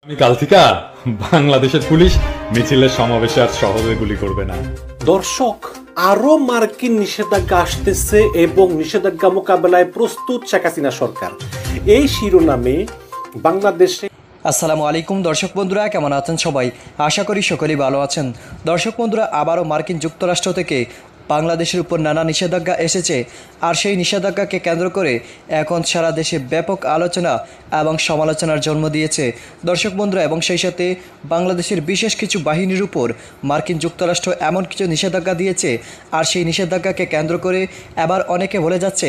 আমি কাল থেকে বাংলাদেশের পুলিশ মিছিলের সমাবেশে আর সহজে গুলি করবে না। দর্শক, আরো মার্কিন নিষেধাজ্ঞা আসতেছে এবং নিষেধাজ্ঞা মোকাবেলায় প্রস্তুত শেখ হাসিনা সরকার। এই শিরোনামে বাংলাদেশে আসসালামু আলাইকুম দর্শক বন্ধুরা, কেমন আছেন সবাই? আশা করি সকলেই ভালো আছেন। দর্শক বন্ধুরা, আবারও মার্কিন যুক্তরাষ্ট্র থেকে বাংলাদেশের উপর নানা নিষেধাজ্ঞা এসেছে। আর সেই নিষেধাজ্ঞাকে কেন্দ্র করে এখন সারা দেশে ব্যাপক আলোচনা এবং সমালোচনার জন্ম দিয়েছে দর্শক বন্ধুরা। এবং সেই সাথে বাংলাদেশের বিশেষ কিছু বাহিনীর উপর মার্কিন যুক্তরাষ্ট্র এমন কিছু নিষেধাজ্ঞা দিয়েছে। আর সেই নিষেধাজ্ঞাকে কেন্দ্র করে এবার অনেকে বলে যাচ্ছে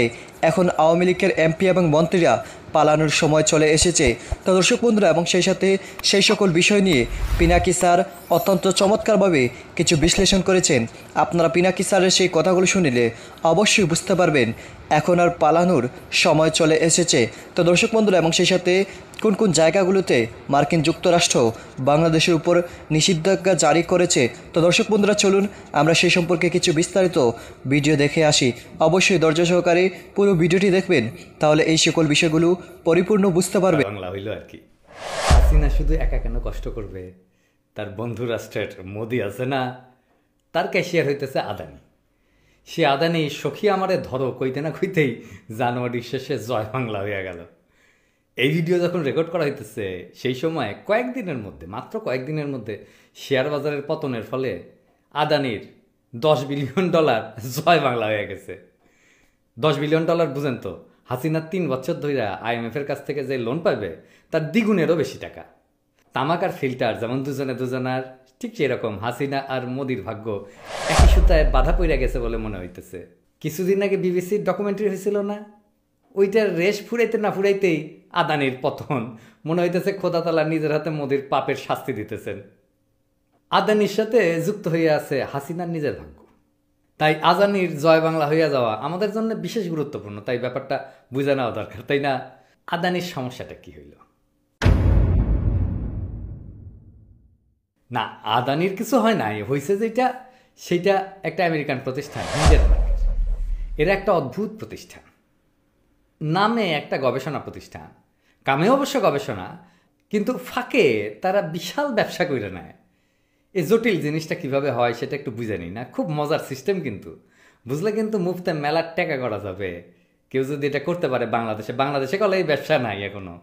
এখন আওয়ামী লীগের এমপি এবং মন্ত্রীরা পালানোর সময় চলে এসেছে। তো দর্শক বন্ধুরা, এবং সেই সাথে সেই সকল বিষয় নিয়ে পিনাকি স্যার অত্যন্ত চমৎকারভাবে কিছু বিশ্লেষণ করেছেন। আপনারা পিনাকি স্যারের সেই কথাগুলো শুনিলে অবশ্যই বুঝতে পারবেন এখন আর পালানোর সময় চলে এসেছে। তো দর্শক বন্ধুরা, এবং সেই সাথে কোন কোন জায়গাগুলোতে মার্কিন যুক্তরাষ্ট্র বাংলাদেশের উপর নিষেধাজ্ঞা জারি করেছে। তো দর্শক বন্ধুরা, চলুন আমরা সেই সম্পর্কে কিছু বিস্তারিত ভিডিও দেখে আসি। অবশ্যই ধৈর্য সহকারে পুরো ভিডিওটি দেখবেন, তাহলে এই সকল বিষয়গুলো পরিপূর্ণ বুঝতে পারবে। বাংলা হইল আর কি। হাসিনা শুধু একা কেন কষ্ট করবে? তার বন্ধু রাষ্ট্রের মোদি আছে না, তার ক্যাশিয়ার হইতেছে আদানি। সে আদানি সখী আমারে ধরো কইতে না কইতেই জানুয়ারির শেষে জয় বাংলা হইয়া গেল। এই ভিডিও যখন রেকর্ড করা হইতেছে সেই সময় কয়েকদিনের মধ্যে, মাত্র কয়েকদিনের মধ্যে শেয়ার বাজারের পতনের ফলে আদানির $10 বিলিয়ন জয় বাংলা হয়ে গেছে। $10 বিলিয়ন বুঝেন তো, হাসিনা 3 বছর ধরে IMF-এর কাছ থেকে যে লোন পাবে তার দ্বিগুণেরও বেশি টাকা। তামাক আর ফিল্টার যেমন দুজনার, ঠিক সেরকম হাসিনা আর মোদির ভাগ্য একই সুতায় বাধা পড়ে গেছে বলে মনে হইতেছে। কিছুদিন আগে বিবিসির ডকুমেন্টারি হয়েছিল না, ওইটার রেশ ফুরাইতে না ফুরাইতেই আদানির পতন। মনে হইতেছে খোদাতালা নিজের হাতে মোদির পাপের শাস্তি দিতেছেন। আদানির সাথে যুক্ত হয়ে আছে হাসিনার নিজের ভাগ্য। তাই আদানির জয় বাংলা হইয়া যাওয়া আমাদের জন্য বিশেষ গুরুত্বপূর্ণ। তাই ব্যাপারটা বুঝে নেওয়া দরকার, তাই না? আদানির সমস্যাটা কি হইল? না, আদানির কিছু হয় নাই, হয়েছে যেটা সেটা একটা আমেরিকান প্রতিষ্ঠান হিন্ডেনবার্গ। এরা একটা অদ্ভুত প্রতিষ্ঠান, নামে একটা গবেষণা প্রতিষ্ঠান, কামে অবশ্য গবেষণা, কিন্তু ফাঁকে তারা বিশাল ব্যবসা করে নেয়। এই জটিল জিনিসটা কিভাবে হয় সেটা একটু বুঝে নিই না। খুব মজার সিস্টেম, কিন্তু বুঝলে কিন্তু মুফতে মেলার টাকা করা যাবে কেউ যদি এটা করতে পারে। বাংলাদেশে কলে এই ব্যবসা নাই এখনো,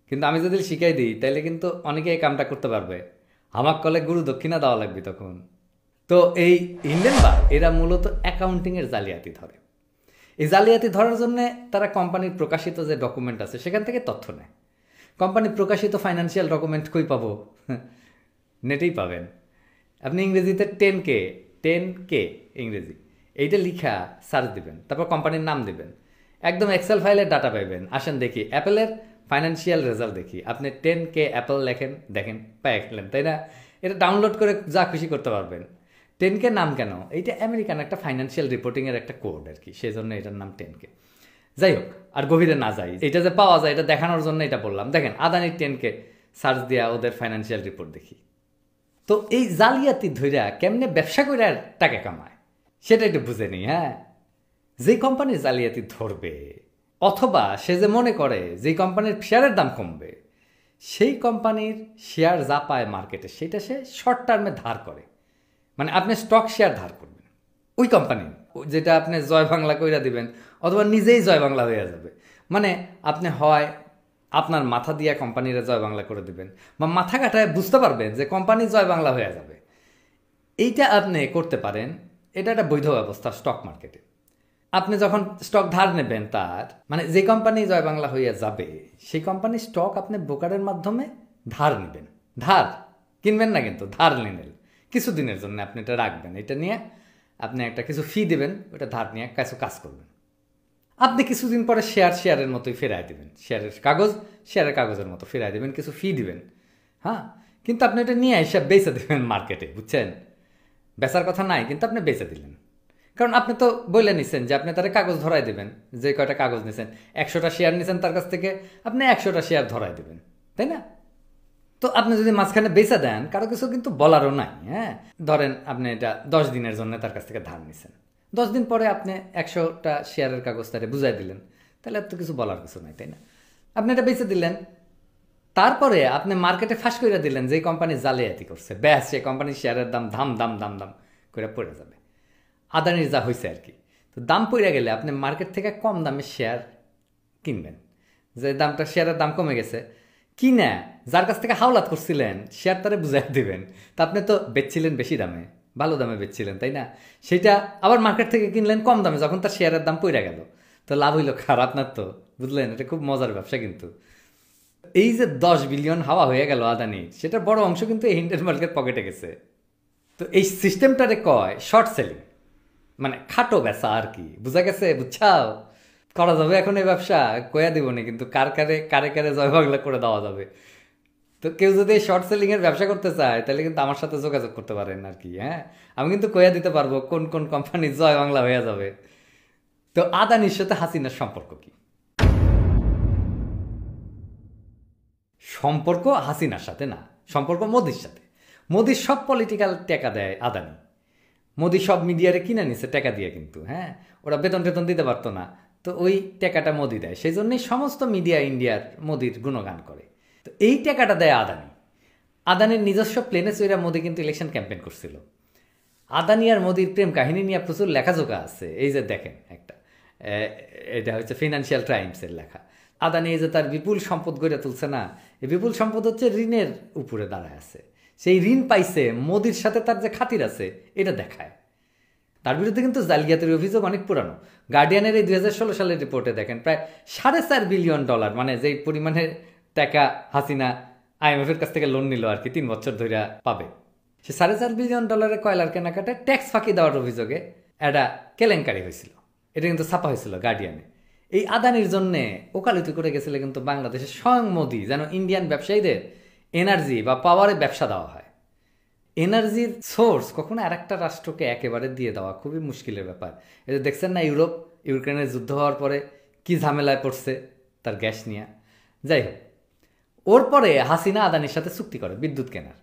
কিন্তু আমি যদি শিখাই দিই তাহলে কিন্তু অনেকে এই কামটা করতে পারবে। আমার কলে গুরু দক্ষিণা দেওয়া লাগবে তখন। তো এই হিন্ডেনবার্গ এরা মূলত অ্যাকাউন্টিংয়ের জালিয়াতি ধরে। এই জালিয়াতি ধরার জন্য তারা কোম্পানির প্রকাশিত যে ডকুমেন্ট আছে সেখান থেকে তথ্য নেয়। কোম্পানির প্রকাশিত ফাইন্যান্সিয়াল ডকুমেন্ট কই পাবো? নেটেই পাবেন। আপনি ইংরেজিতে 10K ইংরেজি এইটা লিখা সার্চ দিবেন, তারপর কোম্পানির নাম দিবেন, একদম এক্সেল ফাইলের ডাটা পাইবেন। আসেন দেখি অ্যাপেলের ফাইন্যান্সিয়াল রেজাল্ট দেখি। আপনি 10K অ্যাপেল লেখেন, দেখেন পেয়ে গেলেন, তাই না? এটা ডাউনলোড করে যা খুশি করতে পারবেন। 10K নাম কেন? এইটা আমেরিকান একটা ফাইন্যান্সিয়াল রিপোর্টিংয়ের একটা কোড আর কি, সেই জন্য এটার নাম 10K। যাই হোক, আর গভীরে না যাই, এটা যে পাওয়া যায় এটা দেখানোর জন্য এটা বললাম। দেখেন আদানির 10K সার্চ দিয়া ওদের ফাইন্যান্সিয়াল রিপোর্ট দেখি। তো এই জালিয়াতি ধইরা কেমনে ব্যবসা করে আর টাকা কামায় সেটা একটু বুঝে নিই। হ্যাঁ, যে কোম্পানির জালিয়াতি ধরবে, অথবা সে যে মনে করে যে কোম্পানির শেয়ারের দাম কমবে, সেই কোম্পানির শেয়ার যা পায় মার্কেটে সেটা সে শর্ট টার্মে ধার করে। মানে আপনি স্টক শেয়ার ধার করবেন ওই কোম্পানি, যেটা আপনি জয় বাংলা কইরা দিবেন, অথবা নিজেই জয় বাংলা হয়ে যাবে। মানে আপনি হয় আপনার মাথা দিয়া কোম্পানিরা জয় বাংলা করে দিবেন, বা মাথা কাটায় বুঝতে পারবেন যে কোম্পানি জয় বাংলা হয়ে যাবে। এইটা আপনি করতে পারেন, এটা একটা বৈধ ব্যবস্থা স্টক মার্কেটে। আপনি যখন স্টক ধার নেবেন, তার মানে যে কোম্পানি জয় বাংলা হইয়া যাবে সেই কোম্পানির স্টক আপনি ব্রোকারের মাধ্যমে ধার নেবেন। ধার কিনবেন না, কিন্তু ধার নিলেন কিছুদিনের জন্য আপনি এটা রাখবেন। এটা নিয়ে আপনি একটা কিছু ফি দেবেন, ওটা ধার নিয়ে কিছু কাজ করবেন। আপনি কিছুদিন পরে শেয়ারের মতোই ফেরাই দেবেন, শেয়ারের কাগজের মতো ফেরাই দেবেন, কিছু ফি দিবেন। হ্যাঁ, কিন্তু আপনি এটা নিয়ে এসে বেচে দেবেন মার্কেটে, বুঝছেন? বেচার কথা নাই, কিন্তু আপনি বেচে দিলেন। কারণ আপনি তো বলে নিছেন যে আপনি তার কাগজ ধরাই দেবেন। যে কয়টা কাগজ নিছেন, 100টা শেয়ার নিছেন তার কাছ থেকে, আপনি 100টা শেয়ার ধরাই দেবেন, তাই না? তো আপনি যদি মাঝখানে বেচা দেন, কারো কিছু কিন্তু বলারও নাই। হ্যাঁ, ধরেন আপনি এটা 10 দিনের জন্য তার কাছ থেকে ধার নিছেন, 10 দিন পরে আপনি 100টা শেয়ারের কাগজ তারে বুঝাই দিলেন, তাহলে আর তো কিছু বলার কিছু নাই, তাই না? আপনি এটা বেচে দিলেন, তারপরে আপনি মার্কেটে ফাঁস করে দিলেন যে কোম্পানি জালিয়াতি করছে, ব্যাস সে কোম্পানির শেয়ারের দাম দাম দাম দাম দাম করে পড়ে যাবে। আদানির যা হয়েছে আর কি। তো দাম পড়ে গেলে আপনি মার্কেট থেকে কম দামে শেয়ার কিনবেন, যে দামটা শেয়ারের দাম কমে গেছে কিনা যার কাছ থেকে হাওলাত করছিলেন শেয়ার তারে বুঝাই দেবেন। তা আপনি তো বেচছিলেন বেশি দামে, ভালো দামে বেচছিলেন, তাই না? সেটা আবার মার্কেট থেকে কিনলেন কম দামে, যখন তার শেয়ারের দাম পড়ে গেল তো লাভ হইল খারাপ না তো, বুঝলেন? এটা খুব মজার ব্যবসা। কিন্তু এই যে 10 বিলিয়ন হাওয়া হয়ে গেল আদানির, সেটার বড় অংশ কিন্তু এই হিন্ডেনবার্গের পকেটে গেছে। তো এই সিস্টেমটারে কয় শর্ট সেলিং, মানে খাটো বেচা আর কি। বুঝা গেছে? বুঝছাও? করা যাবে এখন এই ব্যবসা, কয়া দিব না, কিন্তু কারে কারে জয় বাংলা করে দেওয়া যাবে। তো কেউ যদি শর্ট সেলিং এর ব্যবসা করতে চায় তাহলে কিন্তু আমার সাথে যোগাযোগ করতে পারেন আর কি। হ্যাঁ, আমি কিন্তু কয়া দিতে পারবো কোন কোন কোম্পানি জয় বাংলা হয়ে যাবে। তো আদানির সাথে হাসিনার সম্পর্ক কি? সম্পর্ক হাসিনার সাথে না, সম্পর্ক মোদির সাথে। মোদির সব পলিটিক্যাল টাকা দেয় আদানি, মোদি সব মিডিয়ারে কিনে নিছে টাকা দিয়ে, কিন্তু হ্যাঁ ওরা বেতন টেতন দিতে পারতো না, তো ওই টাকাটা মোদি দেয়। সেই জন্যই সমস্ত মিডিয়া ইন্ডিয়ার মোদির গুণগান করে। তো এই টাকাটা দেয় আদানি। আদানির নিজস্ব প্লেনে চইরা মোদি কিন্তু ইলেকশন ক্যাম্পেইন করছিল। আদানি আর মোদির প্রেম কাহিনী নিয়ে প্রচুর লেখাজোখা আছে। এই যে দেখেন একটা, এটা হচ্ছে ফিনান্সিয়াল টাইমসের লেখা। আদানি এই যে তার বিপুল সম্পদ গড়ে তুলছে না, এই বিপুল সম্পদ হচ্ছে ঋণের উপরে দাঁড়ায় আছে। সেই ঋণ পাইছে, মোদির সাথে তার যে খাতির আছে এটা দেখায়। তার বিরুদ্ধে কিন্তু জালিয়াতির অভিযোগ অনেক পুরানো। গার্ডিয়ানের এই 2016 সালের রিপোর্টে দেখেন প্রায় $4.5 বিলিয়ন, মানে যেই পরিমাণে টাকা হাসিনা IMF এর কাছ থেকে লোন নিল আর কি 3 বছর ধরে পাবে, সে $4.5 বিলিয়ন কয়লার কেনাকাটায় ট্যাক্স ফাঁকি দেওয়ার অভিযোগে একটা কেলেঙ্কারি হয়েছিল। এটা কিন্তু ছাপা হয়েছিল গার্ডিয়ানে। এই আদানির জন্যে ওকালতি করে গেছিল কিন্তু বাংলাদেশের স্বয়ং মোদি, যেন ইন্ডিয়ান ব্যবসায়ীদের এনার্জি বা পাওয়ারে ব্যবসা দেওয়া হয়। এনার্জির সোর্স কখনো আর একটা রাষ্ট্রকে একেবারে দিয়ে দেওয়া খুবই মুশকিলের ব্যাপার। এই যে দেখছেন না ইউক্রেনের যুদ্ধ হওয়ার পরে কি ঝামেলায় পড়ছে তার গ্যাস নিয়ে। যাই হোক, ওর পরে হাসিনা আদানির সাথে চুক্তি করে বিদ্যুৎ কেনার।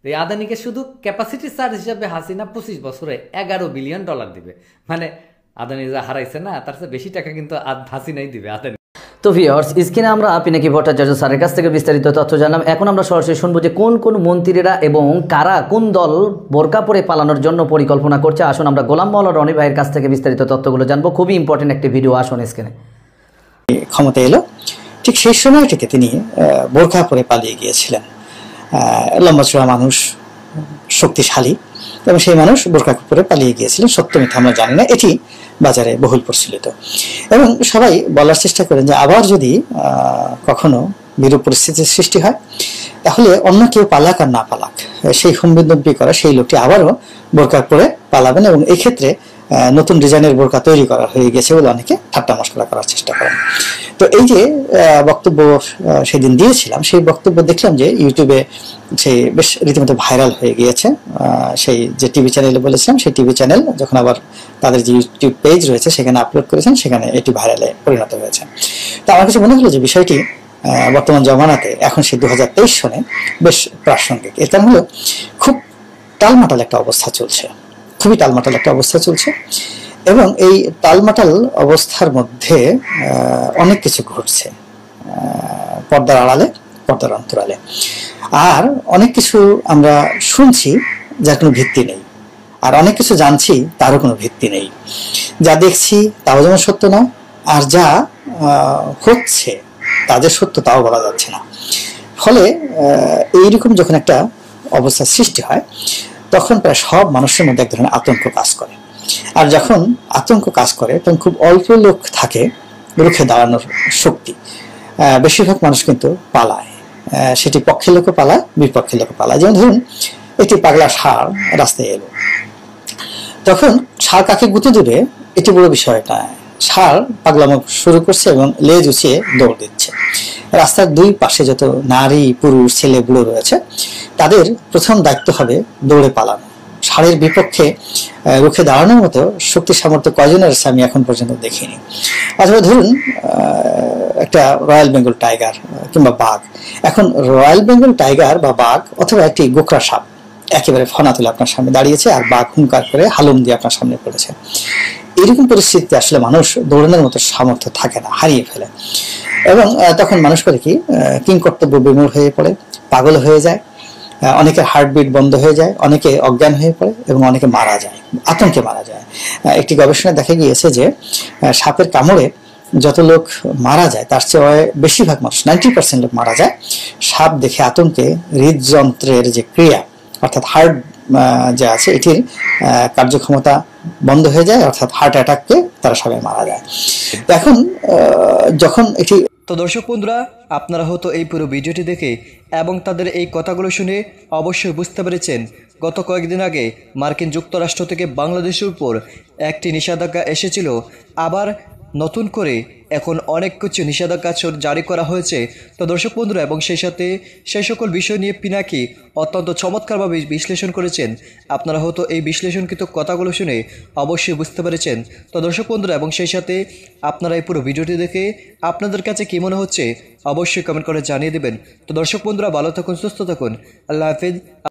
এই আদানিকে শুধু ক্যাপাসিটি চার্জ হিসাবে হাসিনা 25 বছরে $11 বিলিয়ন দিবে। মানে আদানি যা হারাইছে না তার চেয়ে বেশি টাকা কিন্তু হাসিনাই দিবে আদানি। তো ভিউয়ার্স, স্ক্রিনে আমরা পিনাকি ভট্টাচার্য স্যারের কাছ থেকে বিস্তারিত তথ্য জানলাম। এখন আমরা সরাসরি শুনবো যে কোন কোন মন্ত্রীরা এবং কারা কোন দল বোরকা পরে পালানোর জন্য পরিকল্পনা করছে। আসুন আমরা গোলাম মাওলা রনি ভাইয়ের কাছ থেকে বিস্তারিত তথ্যগুলো জানবো। খুবই ইম্পর্টেন্ট একটি ভিডিও, আসুন স্ক্রিনে। ক্ষমতা এলো ঠিক সেই সময়টিতে তিনি বোরকা পরে পালিয়ে গিয়েছিলেন। লম্বা চড়া মানুষ, শক্তিশালী, এবং সেই মানুষ বোরকা পরে পালিয়ে গিয়েছিলেন। সত্য মিথ্যা আমরা জানি না, এটি বাজারে বহুল প্রচলিত। এবং সবাই বলার চেষ্টা করেন যে আবার যদি কখনো বিরূপ পরিস্থিতির সৃষ্টি হয় তাহলে অন্য কেউ পালাক আর না পালাক, সেই হুমবিদম্বি করা সেই লোকটি আবারও বোরকা পরে পালাবেন। এবং এই ক্ষেত্রে নতুন ডিজাইনের বোরকা তৈরি করা হয়ে গেছে বলে অনেকে ঠাট্টা মশকরা করার চেষ্টা করেন। তো এই যে বক্তব্য সেদিন দিয়েছিলাম, সেই বক্তব্য দেখলাম যে ইউটিউবে সেই বেশ রীতিমতো ভাইরাল হয়ে গিয়েছে। সেই যে টিভি চ্যানেলে বলেছিলাম, সেই টিভি চ্যানেল যখন আবার তাদের যে ইউটিউব পেজ রয়েছে সেখানে আপলোড করেছেন, সেখানে এটি ভাইরালে পরিণত হয়েছে। তো আমার কাছে মনে হলো যে বিষয়টি বর্তমান জমানাতে এখন সেই 2023 সনে বেশ প্রাসঙ্গিক। এর কারণ হলো খুব টালমাটাল একটা অবস্থা চলছে, খুবই টালমাটাল একটা অবস্থা চলছে। এবং এই টালমাটাল অবস্থার মধ্যে অনেক কিছু ঘটছে, পর্দার আড়ালে, পর্দার অন্তরালে। আর অনেক কিছু আমরা শুনছি যার কোনো ভিত্তি নেই, আর অনেক কিছু জানছি তারও কোনো ভিত্তি নেই। যা দেখছি তাও যেমন সত্য না, আর যা হচ্ছে তাদের সত্য তাও বলা যাচ্ছে না। ফলে এইরকম যখন একটা অবস্থার সৃষ্টি হয় তখন প্রায় সব মানুষের মধ্যে এক ধরনের আতঙ্ক কাজ করে। আর যখন আতঙ্ক কাজ করে তখন খুব অল্প লোক থাকে রুখে দাঁড়ানোর শক্তি। বেশিরভাগ মানুষ কিন্তু পালায়, সেটি পক্ষের লোকও পালায়, বিপক্ষের লোকও পালায়। যেমন ধরুন একটি পাগলা ষাঁড় রাস্তায় এলো, তখন ষাঁড় কাকে গুঁতে দেবে এটি বড় বিষয় নয়। ষাঁড় পাগলামো শুরু করছে এবং লেজ উঁচিয়ে দৌড় দিচ্ছে। রাস্তার দুই পাশে যত নারী, পুরুষ, ছেলে, বুড়ো রয়েছে তাদের প্রথম দায়িত্ব হবে দৌড়ে পালানো। ষাঁড়ের বিপক্ষে রুখে দাঁড়ানোর মতো শক্তি সামর্থ্য কয়জনের আছে আমি এখন পর্যন্ত দেখিনি। অথবা ধরুন একটা রয়্যাল বেঙ্গল টাইগার কিংবা বাঘ। এখন রয়্যাল বেঙ্গল টাইগার বা বাঘ অথবা একটি গোকরা সাপ একেবারে ফনা তুলে আপনার সামনে দাঁড়িয়েছে, আর বাঘ হুঙ্কার করে হালুম দিয়ে আপনার সামনে পড়েছে। এরকম পরিস্থিতিতে আসলে মানুষ দৌড়ানোর মতো সামর্থ্য থাকে না, হারিয়ে ফেলে। এবং তখন মানুষ করে কি, কিংকর্তব্য বিমূঢ় হয়ে পড়ে, পাগল হয়ে যায়, অনেকের হার্টবিট বন্ধ হয়ে যায়, অনেকে অজ্ঞান হয়ে পড়ে এবং অনেকে মারা যায়, আতঙ্কে মারা যায়। একটি গবেষণায় দেখা গিয়েছে যে সাপের কামড়ে যত লোক মারা যায় তার চেয়ে বেশিরভাগ মানুষ 90% লোক মারা যায় সাপ দেখে আতঙ্কে হৃদযন্ত্রের যে ক্রিয়া অর্থাৎ হার্ট যে আছে এটির কার্যক্ষমতা বন্ধ হয়ে যায়, অর্থাৎ হার্ট অ্যাটাককে তারা সবাই মারা যায়। এখন যখন এটি তো দর্শক বন্ধুরা, আপনারা হয়তো এই পুরো ভিডিওটি দেখে এবং তাদের এই কথাগুলো শুনে অবশ্যই বুঝতে পেরেছেন গত কয়েকদিন আগে মার্কিন যুক্তরাষ্ট্র থেকে বাংলাদেশের উপর একটি নিষেধাজ্ঞা এসেছিল, আবার নতুন করে এখন অনেক কিছু নিষেধাজ্ঞা জারি করা হয়েছে। তো দর্শক বন্ধুরা, এবং সেই সাথে সেই সকল বিষয় নিয়ে পিনাকি অত্যন্ত চমৎকারভাবে বিশ্লেষণ করেছেন। আপনারা হয়তো এই বিশ্লেষণকৃত কথাগুলো শুনে অবশ্যই বুঝতে পেরেছেন। তো দর্শক বন্ধুরা, এবং সেই সাথে আপনারা এই পুরো ভিডিওটি দেখে আপনাদের কাছে কী মনে হচ্ছে অবশ্যই কমেন্ট করে জানিয়ে দেবেন। তো দর্শক বন্ধুরা, ভালো থাকুন, সুস্থ থাকুন, আল্লাহ হাফিজ।